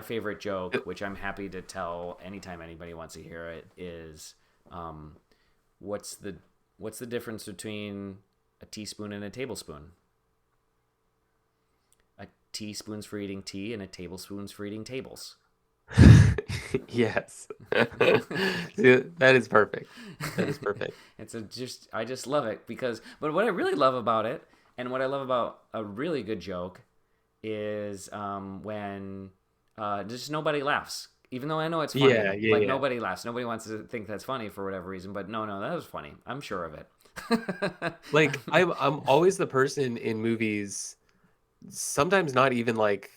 favorite joke, which I'm happy to tell anytime anybody wants to hear it, is what's the difference between a teaspoon and a tablespoon? A teaspoon's for eating tea, and a tablespoon's for eating tables. Yes. See, that is perfect. That is perfect. I just love it but what I really love about it, and what I love about a really good joke, is when just nobody laughs. Even though I know it's Yeah, funny, yeah, like yeah. nobody laughs. Nobody wants to think that's funny for whatever reason. But no, that was funny. I'm sure of it. Like I'm always the person in movies, sometimes not even like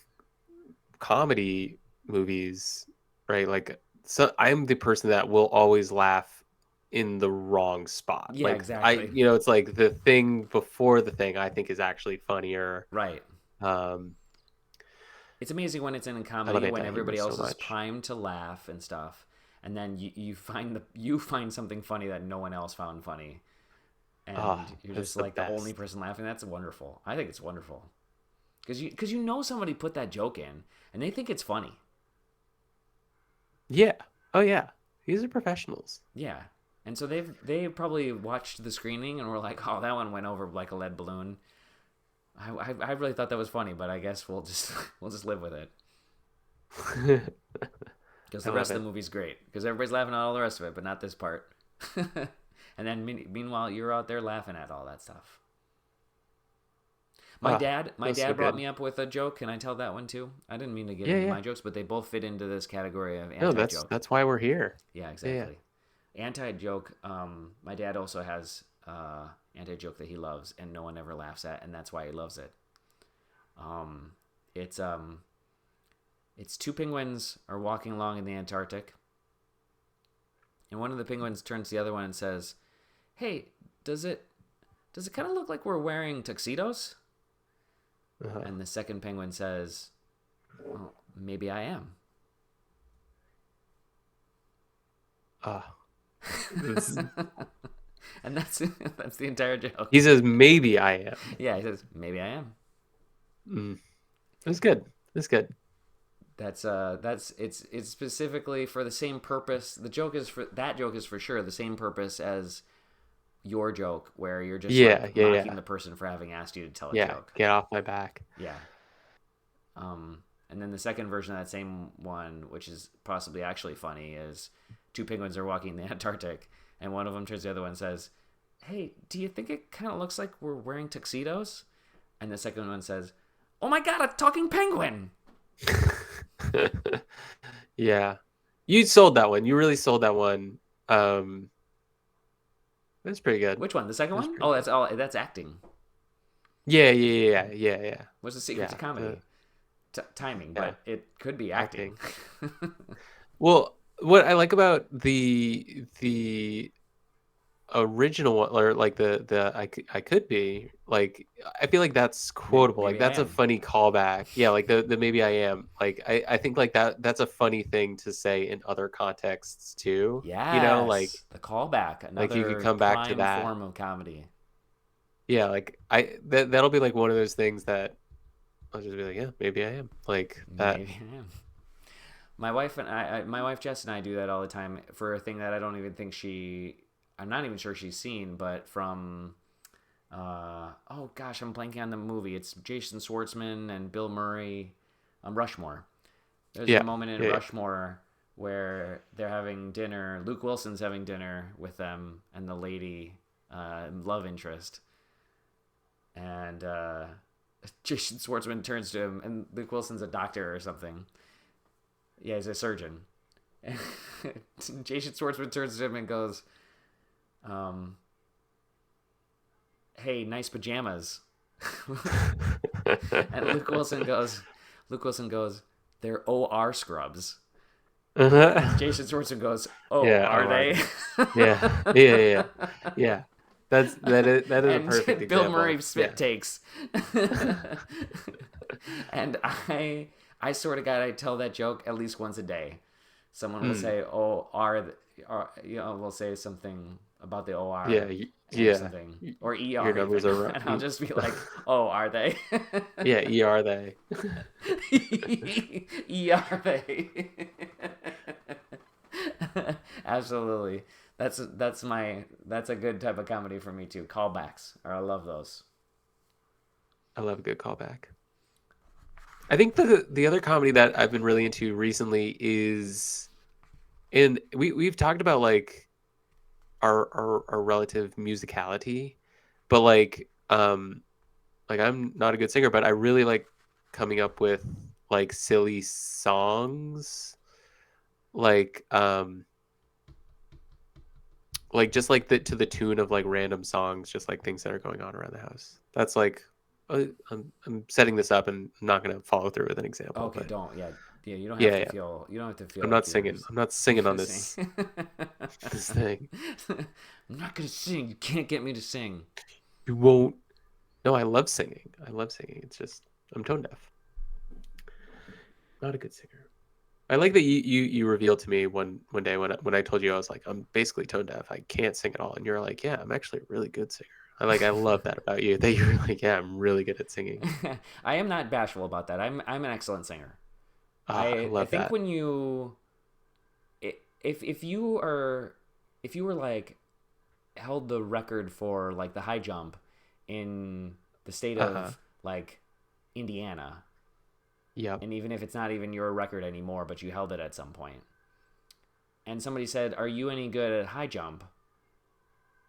comedy movies, right? Like, so I'm the person that will always laugh in the wrong spot. Yeah, Like I, exactly. it's like the thing before the thing I think is actually funnier. Right. Um, It's amazing when it's in a I comedy love when anti-humor everybody so else is much. primed to laugh and stuff, and then you find something funny that no one else found funny, Oh, and you're that's just the like the only best. person laughing. That's wonderful. I think it's wonderful because you know somebody put that joke in and they think it's funny. Yeah. Oh yeah. These are professionals. Yeah, and so they probably watched the screening and were like, oh, that one went over like a lead balloon. I really thought that was funny, but I guess we'll just we'll just live with it because I the love rest of it. the movie's great because everybody's laughing at all the rest of it, but not this part. And then meanwhile, you're out there laughing at all that stuff. Ah, My feels so dad brought good. me up with a joke. Can I tell that one too? I didn't mean to get Yeah, into yeah. my jokes, but they both fit into this category of No, anti that's joke. why we're here. Yeah, Yeah, yeah. exactly. Anti joke. My dad also has anti joke that he loves, and no one ever laughs at, and that's why he loves it. Um, it's um, it's two penguins are walking along in the Antarctic, and one of the penguins turns to the other one and says, "Hey, does it kind of look like we're wearing tuxedos?" Uh-huh. And the second penguin says, "Well, maybe I am." Ah, this is, And that's the entire joke. he says maybe I am. Yeah, he says, "Maybe I am." Mm, it's good. It's good. That's it's specifically for the same purpose. The joke is for that joke is for sure the same purpose as your joke, where you're just Yeah, like yeah, mocking yeah, the person for having asked you to tell a yeah. joke. Get off my back. Yeah. And then the second version of that same one, which is possibly actually funny, is two penguins are walking in the Antarctic, and one of them turns to the other one and says, "Hey, do you think it kind of looks like we're wearing tuxedos?" And the second one says, "Oh my god, a talking penguin!" Yeah, you sold that one. You really sold that one. Um, that's pretty good. Which one? The second That's one? pretty Oh, good. that's all. That's acting. Yeah, yeah, yeah, yeah, yeah, What's the secret to yeah. comedy? Timing, Yeah, but it could be acting. acting. Well, what I like about the original one, or like the I could be like, I feel like that's quotable. Like Maybe I that's a am. funny callback. Yeah, like the maybe I am. Like I think like that's a funny thing to say in other contexts too. Yes, the callback, Like you could another come back to prime that. form of comedy. Yeah, like that'll be like one of those things that I'll just be like, yeah, maybe I am. Like that. Maybe I am. My wife Jess and I do that all the time for a thing that I don't even think I'm not even sure she's seen, but from, oh gosh, I'm blanking on the movie. It's Jason Schwartzman and Bill Murray, Rushmore. There's a Yeah, moment in yeah, yeah. Rushmore where they're having dinner. Luke Wilson's having dinner with them and the lady, love interest, and Jason Schwartzman turns to him, and Luke Wilson's a doctor or something. Yeah, he's a surgeon. And Jason Schwartzman turns to him and goes, um, "Hey, nice pajamas." And Luke Wilson goes, "They're OR scrubs." And Uh-huh. Jason Schwartzman goes, "Oh, Yeah, are or they?" yeah, yeah, yeah, yeah. Yeah. That is a And perfect Bill example. Murray Yeah. spit takes. And I swear to God, I tell that joke at least once a day. Someone will Mm. say, "Oh, are we'll say something about the Yeah, OR or yeah. something, or Your ER numbers even, are right. and I'll just be like, "Oh, are they?" Yeah, ER they. ER they. Absolutely. That's a good type of comedy for me too. Callbacks, or I love those. I love a good callback. I think the other comedy that I've been really into recently is, and we've talked about like our relative musicality, but like I'm not a good singer, but I really like coming up with like silly songs, like like just like the to the tune of like random songs, just like things that are going on around the house. That's like I'm setting this up and I'm not gonna follow through with an example, Okay, but don't. Yeah, yeah. You don't have yeah, to yeah. feel. You don't have to feel I'm like not you're singing. I'm not singing on gonna sing. this this thing. I'm not gonna sing. You can't get me to sing. You won't. No, I love singing. I love singing. It's just I'm tone deaf. Not a good singer. I like that you revealed to me one day when I told you I was like I'm basically tone deaf. I can't sing at all, and you're like, yeah, I'm actually a really good singer. I love that about you. That you're like, yeah, I'm really good at singing. I am not bashful about that. I'm an excellent singer. Ah, I I love think that. when you if you are if you were like held the record for like the high jump in the state Uh huh. of like Indiana, Yep. and even if it's not even your record anymore, but you held it at some point, and somebody said, "Are you any good at high jump?"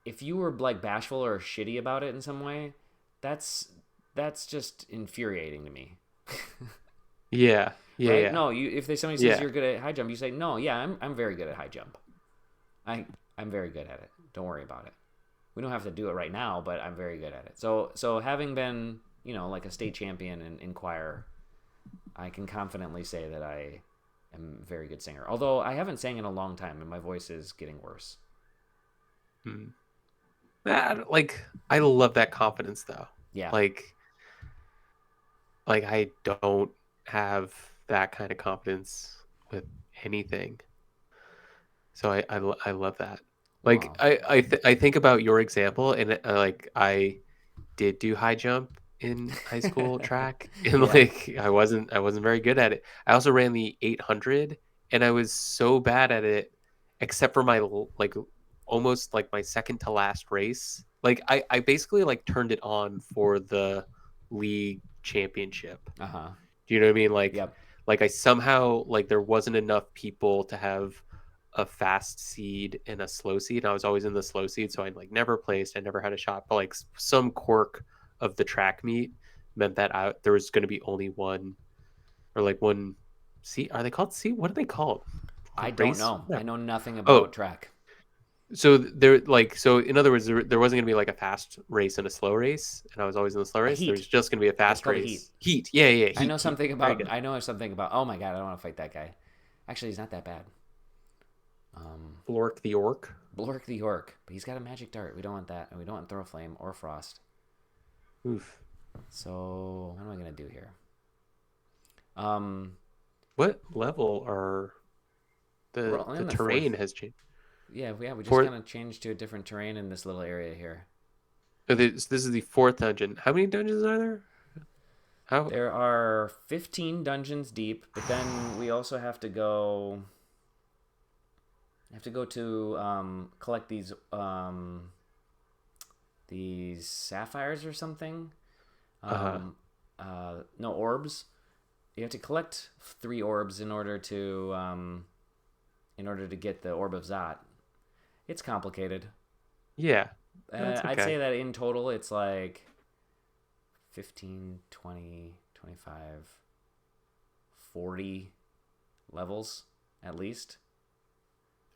If you were like bashful or shitty about it in some way, that's that's just infuriating to me. Yeah. Yeah. Right? Yeah. No, you if they somebody says Yeah. you're good at high jump, you say, "No, yeah, I'm very good at high jump. I'm very good at it. Don't worry about it. We don't have to do it right now, but I'm very good at it." So having been, like a state champion in choir, I can confidently say that I am a very good singer. Although I haven't sang in a long time and my voice is getting worse. Mm. Like I love that confidence though. Yeah. Like like I don't have that kind of confidence with anything. So I love that. Like Well, I think about your example and like I did do high jump in high school track and yeah. like I wasn't very good at it. I also ran the 800 and I was so bad at it except for my like almost like my second to last race. Like I basically like turned it on for the league championship. Uh huh. Do you know what I mean? Yep. Like I somehow like there wasn't enough people to have a fast seed and a slow seed. And I was always in the slow seed, so I like never placed. I never had a shot. But like some quirk of the track meet meant that there was going to be only one or like one seat. Are they called seat? What are they called? I don't Race? know. I know nothing Oh, about track. so there like so in other words there wasn't gonna be like a fast race and a slow race, and I was always in the slow A race. There's heat. just gonna be a It's fast called a heat. race. Heat. Yeah, yeah, I know heat. something Very about. good. I know something about. Oh my god! I don't want to fight that guy. Actually, he's not that bad. Um, Blork the Orc. Blork the York, but he's got a magic dart. We don't want that, and we don't want Throw Flame or Frost. Oof. So what am I gonna do here? Um, What level are we're the only the in the terrain fourth. has changed? Yeah. We just Fourth. kind of changed to a different terrain in this little area here. This is the fourth dungeon. How many dungeons are there? How? There are 15 dungeons deep, but then we also have to go. Have to go to collect these sapphires or something. Uh-huh. No, orbs. You have to collect 3 orbs in order to get the orb of Zot. It's complicated. Yeah. That's I'd say okay. that in total it's like 15, 20, 25, 40 levels at least.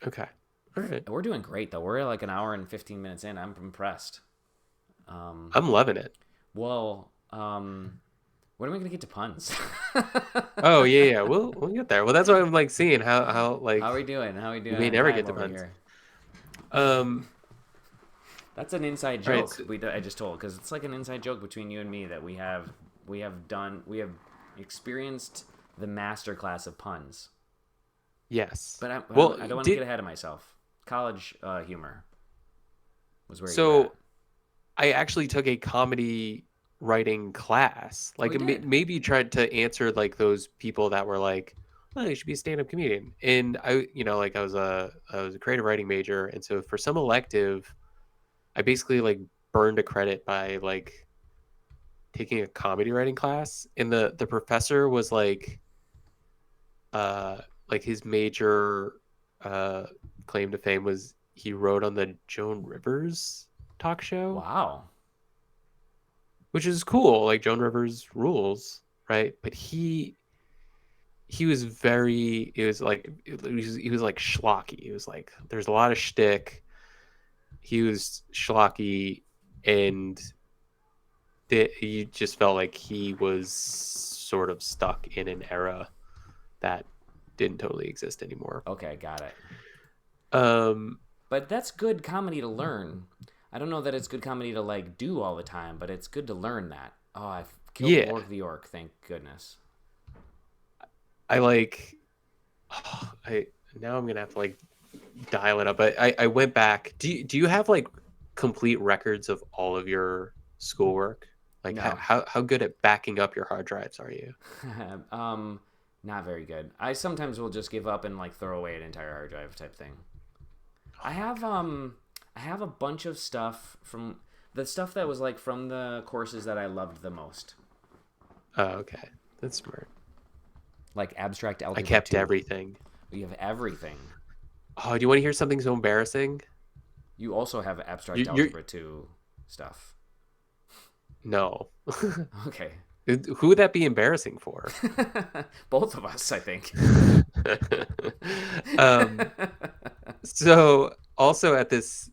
Okay. All right. We're doing great though. We're like an hour and 15 minutes in. I'm impressed. I'm loving it. Well, when am I gonna get to puns? Oh yeah, yeah. We'll get there. Well, that's what I'm like seeing how How are we like doing? How are we we doing may on never time get to over puns. here? Um. That's an inside All right. joke I just told because it's like an inside joke between you and me that we have experienced the master class of puns. Yes. But Well, I don't want to get did ahead of myself. college humor was where you were at. So I actually took a comedy writing class. Oh, Like you did. maybe tried to answer like those people that were like, "Oh, you should be a stand-up comedian." And I, like I was a creative writing major, and so for some elective, I basically like burned a credit by like taking a comedy writing class, and the professor was uh like his major uh claim to fame was he wrote on the Joan Rivers talk show, Wow. which is cool. Like Joan Rivers rules, right? But he was very. It was like he was like schlocky. He was like there's a lot of shtick. He was schlocky, and you just felt like he was sort of stuck in an era that didn't totally exist anymore. Okay, got it. Um, But that's good comedy to learn. I don't know that it's good comedy to like do all the time, but it's good to learn that. Oh, I've killed yeah, Morg the Orc, thank goodness. I like. I now I'm gonna have to like dial it up. But I went back. Do you have like complete records of all of your schoolwork? Like No. how good at backing up your hard drives are you? um Not very good. I sometimes will just give up and like throw away an entire hard drive type thing. I have I have a bunch of stuff from the stuff that was like from the courses that I loved the most. Oh, okay, that's smart. Like abstract I algebra kept 2. everything. You have everything. Oh, do you want to hear something so embarrassing? You also have abstract You're algebra 2 stuff. no. Okay. Who would that be embarrassing for? Both of us, I think. um, so also at this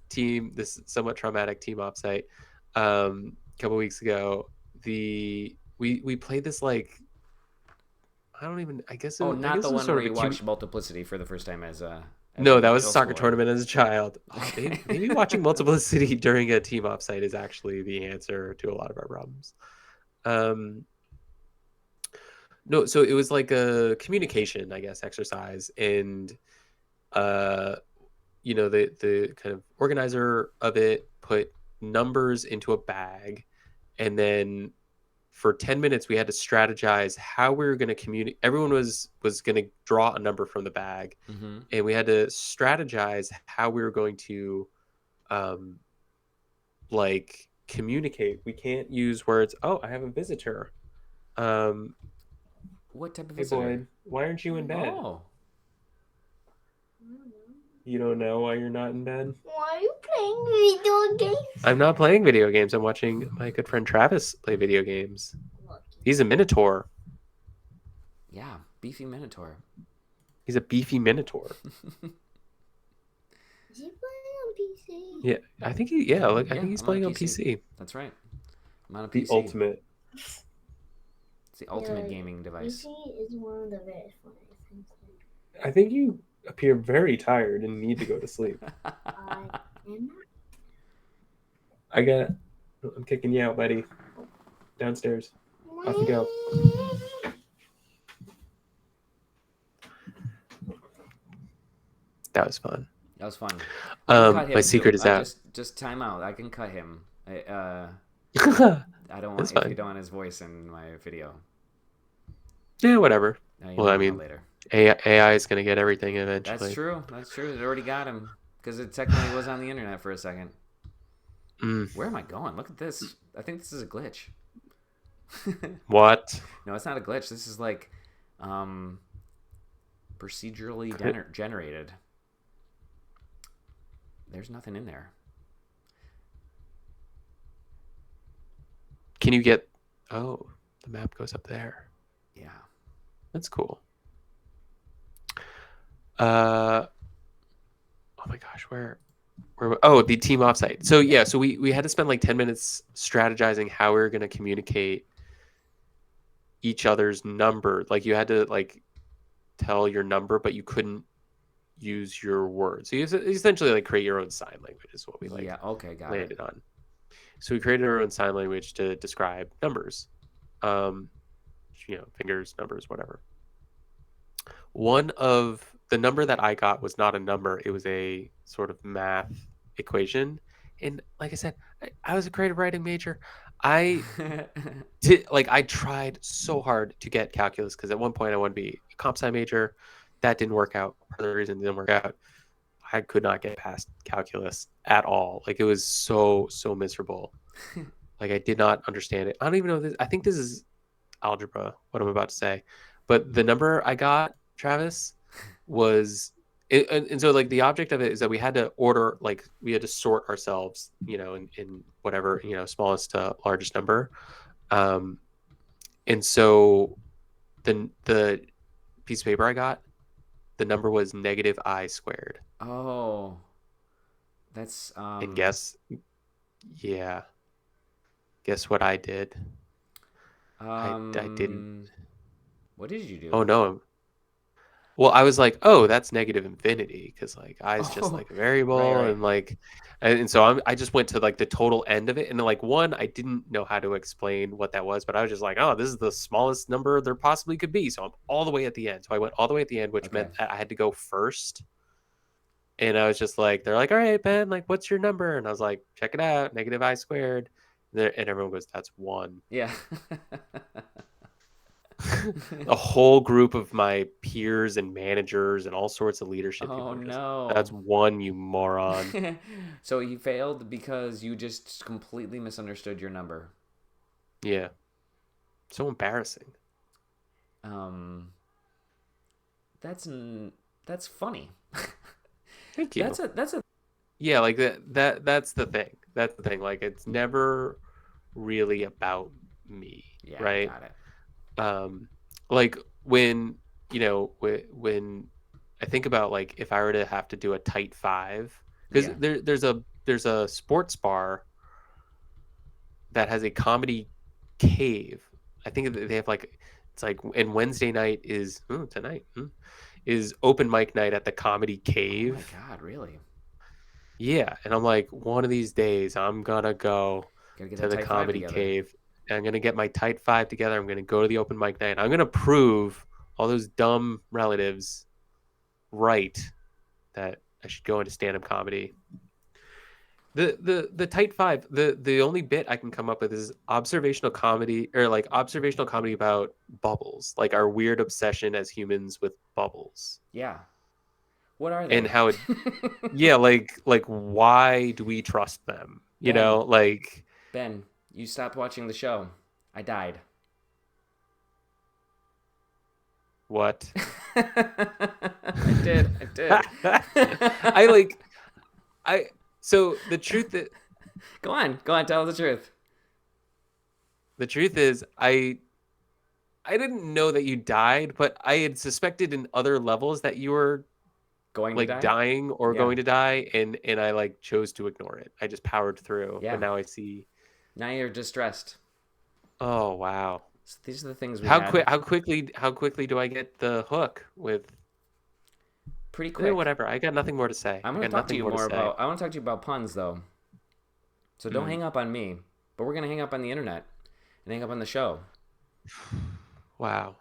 somewhat traumatic team offsite, a couple weeks ago, we played this like I don't even Oh, I not guess the it was one sort where of a you watched Multiplicity for the first time as no, a that was middle soccer schooler. tournament as a child. Oh, maybe watching Multiplicity during a team offsite is actually the answer to a lot of our problems. Um, no, so it was like a communication, I guess, exercise, and uh, the kind of organizer of it put numbers into a bag, and then for 10 minutes we had to strategize how we were going to communicate. Everyone was going to draw a number from the bag, Mm-hmm. and we had to strategize how we were going to um like communicate. We can't use words. Oh, I have a visitor. um What type of Hey visitor? Boyd, why aren't you in bed? Oh, You don't know why you're not in bed? Why are you playing video games? I'm not playing video games. I'm watching my good friend Travis play video games. He's a minotaur. yeah, beefy minotaur. He's a beefy minotaur. Is he playing on PC? Yeah, I think he. Yeah, like I Yeah, think he's I'm on a playing on PC. PC. That's right. I'm on a The PC. ultimate. It's the ultimate Yeah, gaming device. PC is one of the very funny things. I think you appear very tired and need to go to sleep. I am I got. I'm kicking you out, buddy. Downstairs. not. Off you go. That was fun. That was fun. I can cut him My too. secret is out. Just time out. I can cut him. I don't want That's if fine. you don't want his voice in my video. Yeah, whatever. Now you Well, know I mean, later. AI is going to get everything eventually. That's true. That's true. It already got him because it technically was on the internet for a second. Mm. Where am I going? Look at this. I think this is a glitch. What? No, it's not a glitch. This is like procedurally generated. There's nothing in there. Can you get? Oh, the map goes up there. Yeah. That's cool. Oh my gosh, where? Oh, the team offsite. So yeah, so we had to spend like 10 minutes strategizing how we were going to communicate each other's number. Like you had to like tell your number, but you couldn't use your words. So you essentially like create your own sign language is what we like Yeah. Okay. Got landed it. on. So we created our own sign language to describe numbers. Fingers, numbers, whatever. One of the number that I got was not a number. It was a sort of math equation. And like I said, I was a creative writing major. I I tried so hard to get calculus because at one point I wanted to be a comp sci major. That didn't work out. Part of the reason it didn't work out, I could not get past calculus at all. Like it was so miserable. Like I did not understand it. I don't even know this. I think this is algebra, what I'm about to say. But the number I got, Travis, was and so like the object of it is that we had to order, like we had to sort ourselves, in whatever, smallest to largest number. And so the piece of paper I got, the number was negative I squared. Oh, that's And guess what I did? I didn't. What did you do? Oh no. Well, I was like, oh, that's negative infinity because like I is just like a variable, right. and like, and so I just went to like the total end of it, and like one, I didn't know how to explain what that was, but I was just like, oh, this is the smallest number there possibly could be, so I'm all the way at the end. So I went all the way at the end, which meant that I had to go first, and I was just like, they're like, all right, Ben, like, what's your number? And I was like, check it out, negative I squared, and everyone goes, that's 1. Yeah. A whole group of my peers and managers and all sorts of leadership people were just, no. that's 1, you moron. So you failed because you just completely misunderstood your number. Yeah. So embarrassing. That's funny. Thank you. That's a Yeah, like that's the thing. That's the thing. Like it's never really about me, yeah, right? Got it. Like when I think about like if I were to have to do a tight 5, because there's a sports bar that has a comedy cave. I think they have like, it's like, and Wednesday night is tonight is open mic night at the comedy cave. Oh my God, really? Yeah, and I'm like, one of these days I'm gonna go to the comedy cave. I'm going to get my tight 5 together. I'm going to go to the open mic night. I'm going to prove all those dumb relatives right that I should go into stand-up comedy. The tight 5, the only bit I can come up with is observational comedy, or like observational comedy about bubbles, like our weird obsession as humans with bubbles. Yeah. What are they? And how it yeah, like why do we trust them? You know, like Ben, you stopped watching the show. I died. What? I did. So the truth that Go on, tell the truth. The truth is I didn't know that you died, but I had suspected in other levels that you were going like to die? dying or going to die, and I like chose to ignore it. I just powered through. Yeah. But now I see. Now you're distressed. Oh wow! So these are the things we How quickly do I get the hook with? Pretty quick. Whatever. I got nothing more to say. I want to talk to you about puns though. So don't hang up on me, but we're gonna hang up on the internet and hang up on the show. Wow.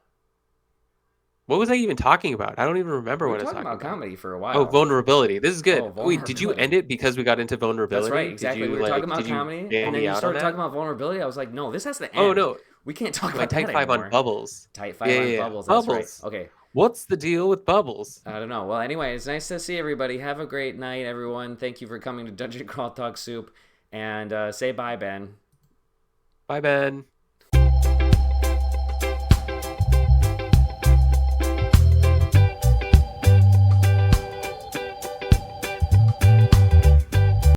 What was I even talking about? I don't even remember what I was talking about. Comedy for a while. Oh, vulnerability. This is good. Wait, did you end it because we got into vulnerability? That's right, exactly. We were talking about comedy, and then you started talking about vulnerability. I was like, no, this has to end. Oh, no. We can't talk about tight 5 on bubbles. Tight 5 on bubbles. That's right. Okay. What's the deal with bubbles? I don't know. Well, anyway, it's nice to see everybody. Have a great night, everyone. Thank you for coming to Dungeon Crawl Talk Soup. And say bye, Ben. Bye, Ben.